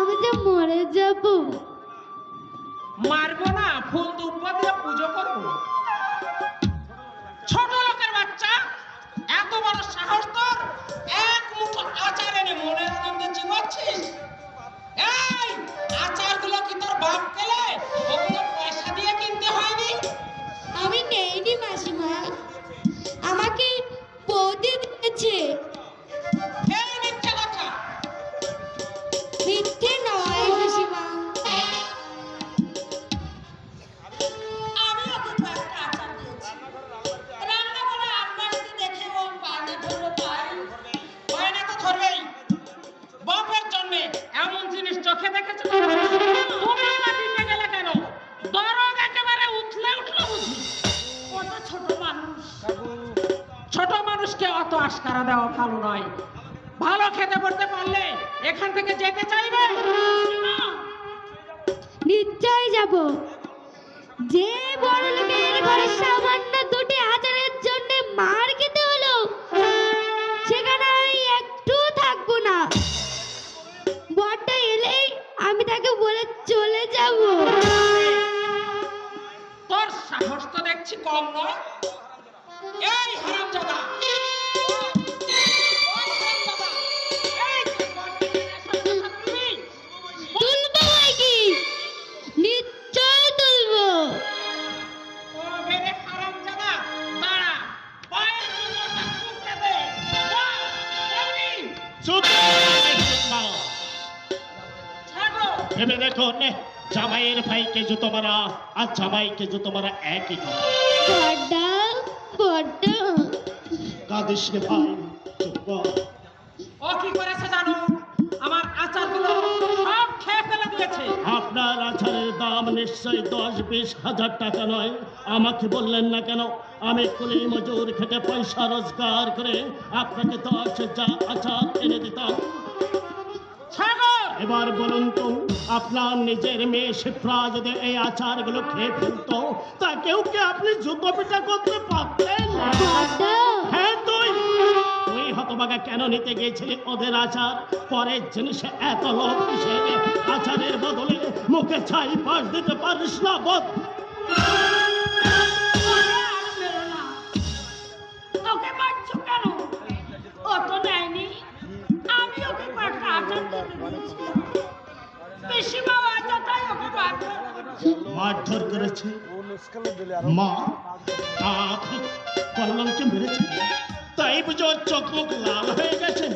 আমি যে মরে যাব। মারবো না, ফুল দুব্বা দিয়ে পুজো করবো। ছোট লোকের বাচ্চা, এত বড় সাহস তোর! এক মুঠো আচার এনে মনের আনন্দে চিবাচ্ছিস? এই আচারগুলো কি তোর বাপ খেলে? ওগুলো পয়সা দিয়ে কিনতে হয়নি? আমি নেইনি মাসিমা, আমাকে বৌদি দিয়েছে। এই মিথ্যে কথা! মিথ্যে নয় মাসিমা। আমি ওকে কয়েকটা আচার দিয়েছি। রান্না করে আব্বাসকে দেখে ও বায়না ধরলো তাই। বায়না তো ধরবেই। বাপের জন্মে এমন জিনিস চোখে দেখেছো? তুমি না দিতে গেলে কেন? দরদ একেবারে উঠলো বুঝি। কত ছোট মানুষ। ছোট মানুষকে অত আশকারা দেওয়া ভালো নয়। ভালো খেতে পড়তে পারলে এখান থেকে যেতে চাইবে? নিশ্চয় যাব। যে বড় লোকের ঘরে সামান্য দুটি আচারের জন্য মার খেতে হলো, সেখানে আমি একটু থাকবো না। বরটা এলেই আমি তাকে বলে চলে যাব। তোর সাহস তো দেখছি কম নয়। এই হারামজাদা! তুলবো কি? নিশ্চয় তুলবো। ও বেরে হারামজাদা, দাঁড়া, পায়ের জুতোটা খুলতে দে। বল, বলবি? ছাড়ো। ভেবে দেখুন, জামাইয়ের ভাইকে জুতো মারা আর জামাইকে জুতো মারা একই কথা। বড়টা বড় কাঁদিস রে ভাই, চুপ কর। ও কি করেছে জানো? আমার আচারগুলো সব খেয়ে ফেলে দিয়েছে। আপনার আচারের দাম নিশ্চয়ই 10-20 হাজার টাকা নয়। আমাকে বললেন না কেন? আমি কুলি মজুর খেটে পয়সা রোজগার করে আপনাকে 10 আচার এনে দিতাম। সাগর! এবার বলুন তো, আপনার নিজের মেয়ে শিপ্রা যদি এই আচারগুলো খেয়ে ফেলতো, তাকেও কি আপনি জুতো পিটা করতে পারতেন? হ্যাঁ, তুই হতভাগা কেন নিতে গিয়েছিলি ওদের আচার? পরের জিনিসে এত লোক হিসেবে আচারের বদলে মুখে ছাই পাশ দিতে পারিস না? বদ ওকে মারছো কেন? ও তো নেয়নি। আমি ওকে কয়েকটা আচার দিতে দিয়েছিলাম। বেশি বাবা আচারটাই ওকে মারধর করেছে? মা আপনি কল্যাণকে মেরেছে, তাই বুঝে ওর চোখ মুখ লাল হয়ে গেছে।